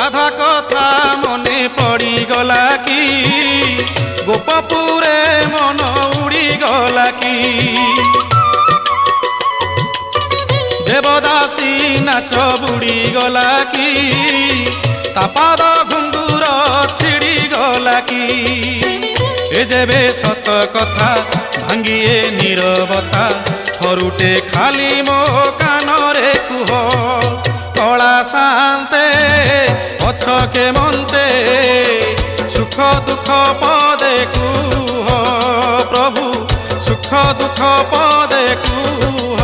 রাধা কথা মনে পড়িগলা কি গোপপুরে মন উড়িগলা কি দেবদাসী নাচ বুড়িগলা কি তা পাদ ঘুঙ্গুর ছিড়িগলা কি এ যেবে সত কথা ভাঙ্গিয়ে নীরবতা থরুটে খালি মো কানরে কুহ কলা শান্তে অছকে মন্তে সুখ দুঃখ পদে কুহ প্রভু সুখ দুঃখ পদে কুহ